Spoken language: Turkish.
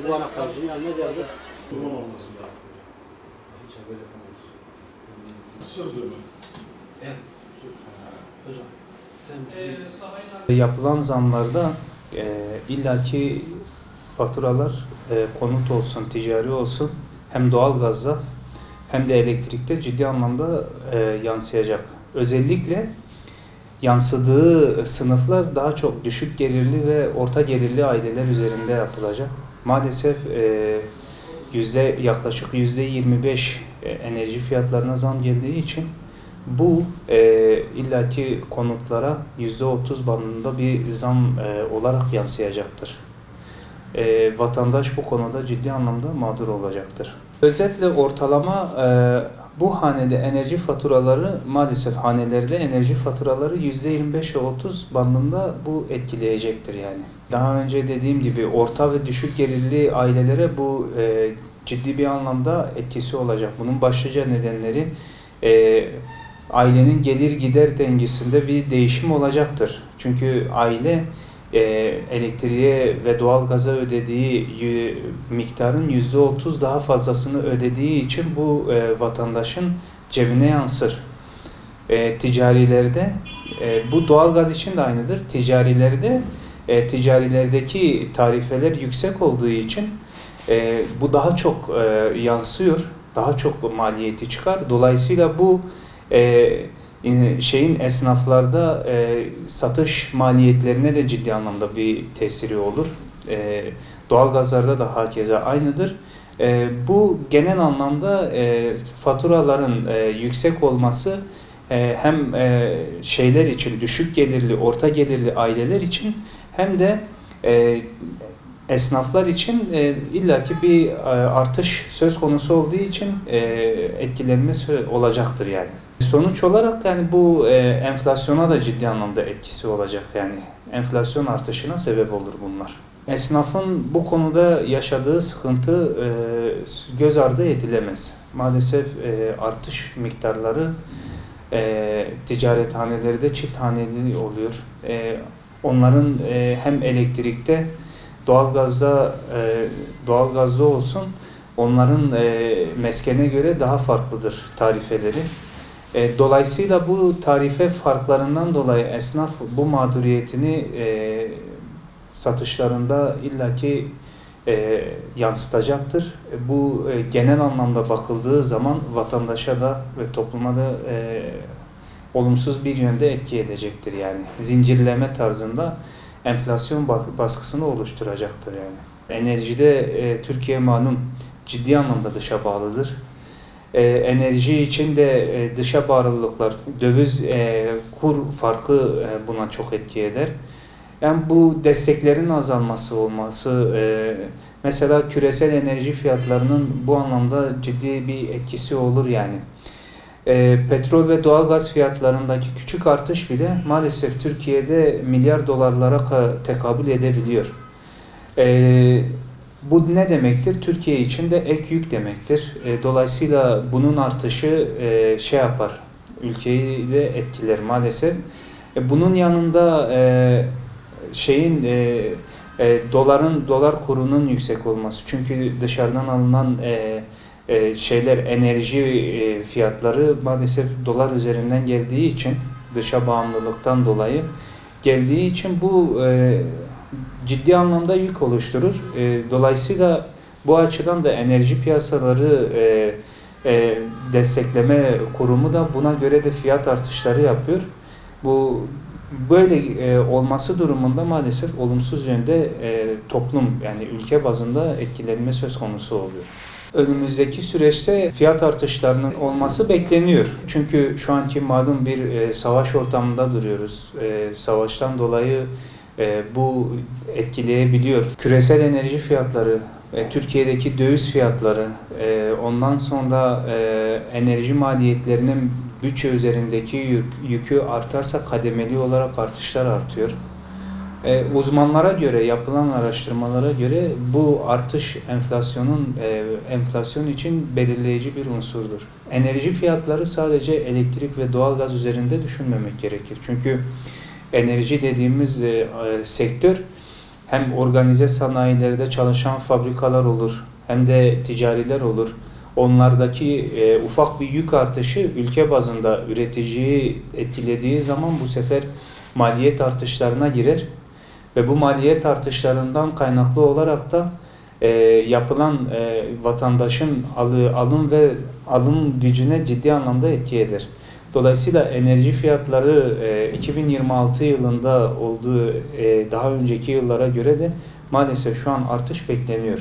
Bu anahtarcının yanına geldi. Duman olması lazım. Söz verme. Yapılan zamlarda illaki faturalar konut olsun, ticari olsun hem doğalgazda hem de elektrikte ciddi anlamda yansıyacak. Özellikle yansıdığı sınıflar daha çok düşük gelirli ve orta gelirli aileler üzerinde yapılacak. Maalesef yaklaşık %25 enerji fiyatlarına zam geldiği için bu illaki konutlara %30 bandında bir zam olarak yansıyacaktır. Vatandaş bu konuda ciddi anlamda mağdur olacaktır. Özetle ortalama bu hanede enerji faturaları maalesef hanelerde enerji faturaları %25 ve 30 bandında bu etkileyecektir yani. Daha önce dediğim gibi orta ve düşük gelirli ailelere bu ciddi bir anlamda etkisi olacak. Bunun başlıca nedenleri ailenin gelir gider dengesinde bir değişim olacaktır. Çünkü aile elektriğe ve doğalgaza ödediği miktarın %30 daha fazlasını ödediği için bu vatandaşın cebine yansır. Ticarilerde bu doğalgaz için de aynıdır. Ticarilerdeki tarifeler yüksek olduğu için bu daha çok yansıyor. Daha çok maliyeti çıkar. Dolayısıyla bu esnaflarda satış maliyetlerine de ciddi anlamda bir tesiri olur. Doğalgazlarda da hakeza aynıdır. Bu genel anlamda faturaların yüksek olması hem şeyler için düşük gelirli, orta gelirli aileler için hem de esnaflar için illaki bir artış söz konusu olduğu için etkilenmesi olacaktır yani. Sonuç olarak yani bu enflasyona da ciddi anlamda etkisi olacak yani. Enflasyon artışına sebep olur bunlar. Esnafın bu konuda yaşadığı sıkıntı göz ardı edilemez. Maalesef artış miktarları ticarethaneleri de çift haneli oluyor. Onların hem elektrikte doğalgazda olsun onların meskene göre daha farklıdır tarifeleri. Dolayısıyla bu tarife farklarından dolayı esnaf bu mağduriyetini satışlarında illaki yansıtacaktır. Bu genel anlamda bakıldığı zaman vatandaşa da ve topluma da olumsuz bir yönde etki edecektir yani. Zincirleme tarzında enflasyon baskısını oluşturacaktır yani. Enerjide Türkiye malum ciddi anlamda dışa bağlıdır. Enerji için de dışa bağlılıklar, döviz kur farkı buna çok etki eder. Yani bu desteklerin azalması olması, mesela küresel enerji fiyatlarının bu anlamda ciddi bir etkisi olur yani. Petrol ve doğalgaz fiyatlarındaki küçük artış bile maalesef Türkiye'de milyar dolarlara tekabül edebiliyor. Bu ne demektir? Türkiye için de ek yük demektir. Dolayısıyla bunun artışı ülkeyi de etkiler maalesef. Bunun yanında dolar kurunun yüksek olması. Çünkü dışarıdan alınan enerji fiyatları maalesef dolar üzerinden geldiği için, dışa bağımlılıktan dolayı geldiği için bu ciddi anlamda yük oluşturur. Dolayısıyla bu açıdan da enerji piyasaları destekleme kurumu da buna göre de fiyat artışları yapıyor. Bu böyle olması durumunda maalesef olumsuz yönde toplum yani ülke bazında etkilenme söz konusu oluyor. Önümüzdeki süreçte fiyat artışlarının olması bekleniyor. Çünkü şu anki malum bir savaş ortamında duruyoruz. Savaştan dolayı bu etkileyebiliyor. Küresel enerji fiyatları, Türkiye'deki döviz fiyatları, ondan sonra enerji maliyetlerinin bütçe üzerindeki yükü artarsa kademeli olarak artışlar artıyor. Uzmanlara göre, yapılan araştırmalara göre bu artış enflasyon için belirleyici bir unsurdur. Enerji fiyatları sadece elektrik ve doğalgaz üzerinde düşünmemek gerekir. Çünkü enerji dediğimiz sektör hem organize sanayilerde çalışan fabrikalar olur, hem de ticariler olur. Onlardaki ufak bir yük artışı ülke bazında üreticiyi etkilediği zaman bu sefer maliyet artışlarına girer. Ve bu maliyet artışlarından kaynaklı olarak da yapılan vatandaşın alım gücüne ciddi anlamda etki eder. Dolayısıyla enerji fiyatları 2026 yılında olduğu daha önceki yıllara göre de maalesef şu an artış bekleniyor.